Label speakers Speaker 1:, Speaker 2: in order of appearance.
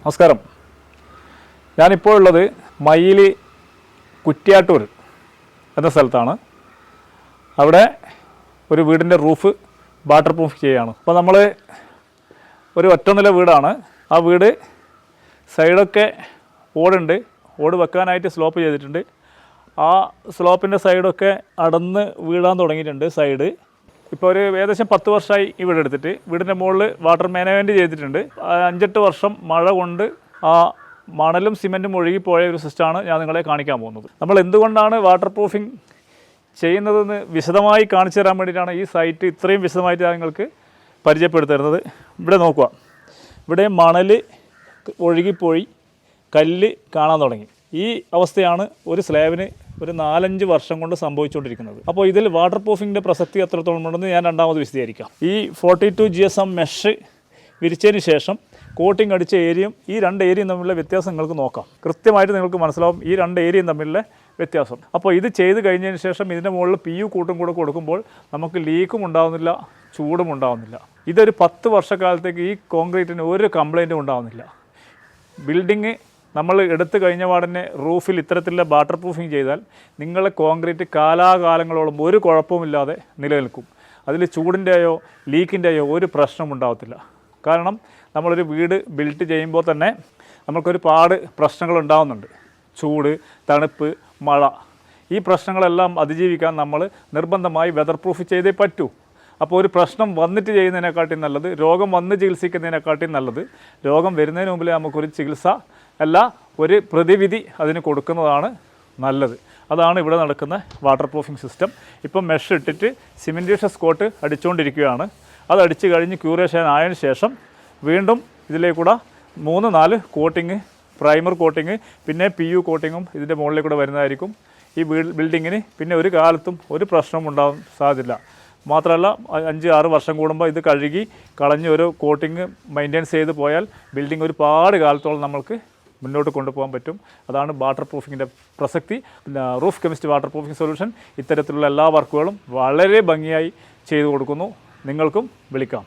Speaker 1: നമസ്കാരം. ഞാനിപ്പോൾ ഉള്ളത് മയ്യിലി കുറ്റ്യാട്ടൂർ എന്ന സ്ഥലത്താണ്. അവിടെ ഒരു വീടിൻ്റെ റൂഫ് വാട്ടർ പ്രൂഫ് ചെയ്യുകയാണ്. അപ്പോൾ നമ്മൾ ഒരു ഒറ്റനില വീടാണ്. ആ വീട് സൈഡൊക്കെ ഓടുണ്ട്, ഓട് വെക്കാനായിട്ട് സ്ലോപ്പ് ചെയ്തിട്ടുണ്ട്. ആ സ്ലോപ്പിൻ്റെ സൈഡൊക്കെ അടന്ന് വീഴാൻ തുടങ്ങിയിട്ടുണ്ട് സൈഡ്. ഇപ്പോൾ ഒരു ഏകദേശം 10 വർഷമായി ഈ വീട് എടുത്തിട്ട്. വീടിൻ്റെ മുകളിൽ വാട്ടർ മാനേജ്മെൻറ്റ് ചെയ്തിട്ടുണ്ട്. 5-8 വർഷം മഴ കൊണ്ട് ആ മണലും സിമെൻറ്റും ഒഴുകിപ്പോയ ഒരു സിസ്റ്റമാണ് ഞാൻ നിങ്ങളെ കാണിക്കാൻ പോകുന്നത്. നമ്മൾ എന്തുകൊണ്ടാണ് വാട്ടർ പ്രൂഫിംഗ് ചെയ്യുന്നതെന്ന് വിശദമായി കാണിച്ചു തരാൻ വേണ്ടിയിട്ടാണ് ഈ സൈറ്റ് ഇത്രയും വിശദമായിട്ട് ഞാൻ നിങ്ങൾക്ക് പരിചയപ്പെടുത്തുന്നത്. ഇവിടെ നോക്കുക, ഇവിടെ മണൽ ഒഴുകിപ്പോയി കല്ല് കാണാൻ തുടങ്ങി. ഈ അവസ്ഥയാണ് ഒരു സ്ലാബിന് ഒരു 4-5 വർഷം കൊണ്ട് സംഭവിച്ചുകൊണ്ടിരിക്കുന്നത്. അപ്പോൾ ഇതിൽ വാട്ടർ പ്രൂഫിങ്ങിൻ്റെ പ്രസക്തി എത്രത്തോളം ഉണ്ടെന്ന് ഞാൻ രണ്ടാമത് വിശദീകരിക്കാം. ഈ 42 GSM മെഷ് വിരിച്ചതിന് ശേഷം കോട്ടിംഗ് അടിച്ച ഏരിയയും ഈ 2 ഏരിയയും തമ്മിലുള്ള വ്യത്യാസം നിങ്ങൾക്ക് നോക്കാം. കൃത്യമായിട്ട് നിങ്ങൾക്ക് മനസ്സിലാവും ഈ 2 ഏരിയയും തമ്മിലുള്ള വ്യത്യാസം. അപ്പോൾ ഇത് ചെയ്ത് കഴിഞ്ഞതിന് ശേഷം ഇതിൻ്റെ മുകളിൽ PU കൂട്ടും കൂടെ കൊടുക്കുമ്പോൾ നമുക്ക് ലീക്കും ഉണ്ടാകുന്നില്ല, ചൂടും ഉണ്ടാകുന്നില്ല. ഇതൊരു 10 വർഷക്കാലത്തേക്ക് ഈ കോൺക്രീറ്റിന് ഒരു കംപ്ലൈൻറ്റും ഉണ്ടാകുന്നില്ല. ബിൽഡിങ് നമ്മൾ എടുത്തു കഴിഞ്ഞ പാടന്നെ റൂഫിൽ ഇത്തരത്തിലുള്ള വാട്ടർ പ്രൂഫിങ് ചെയ്താൽ നിങ്ങളെ കോൺക്രീറ്റ് കാലാകാലങ്ങളോളം ഒരു കുഴപ്പമില്ലാതെ നിലനിൽക്കും. അതിൽ ചൂടിൻ്റെയോ ലീക്കിൻ്റെയോ ഒരു പ്രശ്നം ഉണ്ടാകത്തില്ല. കാരണം നമ്മളൊരു വീട് ബിൽറ്റ് ചെയ്യുമ്പോൾ തന്നെ നമുക്കൊരുപാട് പ്രശ്നങ്ങൾ ഉണ്ടാകുന്നുണ്ട്. ചൂട്, തണുപ്പ്, മഴ, ഈ പ്രശ്നങ്ങളെല്ലാം അതിജീവിക്കാൻ നമ്മൾ നിർബന്ധമായി വെതർ പ്രൂഫ് ചെയ്തേ പറ്റൂ. അപ്പോൾ ഒരു പ്രശ്നം വന്നിട്ട് ചെയ്യുന്നതിനെക്കാട്ടി നല്ലത്, രോഗം വന്ന് ചികിത്സിക്കുന്നതിനെക്കാട്ടി നല്ലത്, രോഗം വരുന്നതിന് മുമ്പിൽ നമുക്കൊരു ചികിത്സ അല്ല ഒരു പ്രതിവിധി അതിന് കൊടുക്കുന്നതാണ് നല്ലത്. അതാണ് ഇവിടെ നടക്കുന്ന വാട്ടർ പ്രൂഫിംഗ് സിസ്റ്റം. ഇപ്പം മെഷ് ഇട്ടിട്ട് സിമെൻറ്റീഷ്യസ് കോട്ട് അടിച്ചുകൊണ്ടിരിക്കുകയാണ്. അത് അടിച്ച് കഴിഞ്ഞ് ക്യൂറേഷൻ ആയതിനു ശേഷം വീണ്ടും ഇതിലേക്കൂടെ 3-4 കോട്ടിങ്, പ്രൈമർ കോട്ടിങ്, പിന്നെ PU കോട്ടിങ്ങും ഇതിൻ്റെ മുകളിലേക്കൂടെ വരുന്നതായിരിക്കും. ഈ ബിൽഡിങ്ങിന് പിന്നെ ഒരു കാലത്തും ഒരു പ്രശ്നവും ഉണ്ടാകാൻ സാധ്യതയില്ല. മാത്രമല്ല 5-6 വർഷം കൂടുമ്പോൾ ഇത് കഴുകി കളഞ്ഞ് ഒരു കോട്ടിങ് മെയിൻറ്റെയിൻസ് ചെയ്ത് പോയാൽ ബിൽഡിംഗ് ഒരുപാട് കാലത്തോളം നമ്മൾക്ക് മുന്നോട്ട് കൊണ്ടുപോകാൻ പറ്റും. അതാണ് വാട്ടർ പ്രൂഫിങ്ങിൻ്റെ പ്രസക്തി. പിന്നെ roof chemist water proofing solution ഇത്തരത്തിലുള്ള എല്ലാ വർക്കുകളും വളരെ ഭംഗിയായി ചെയ്തു കൊടുക്കുന്നു. നിങ്ങൾക്കും വിളിക്കാം.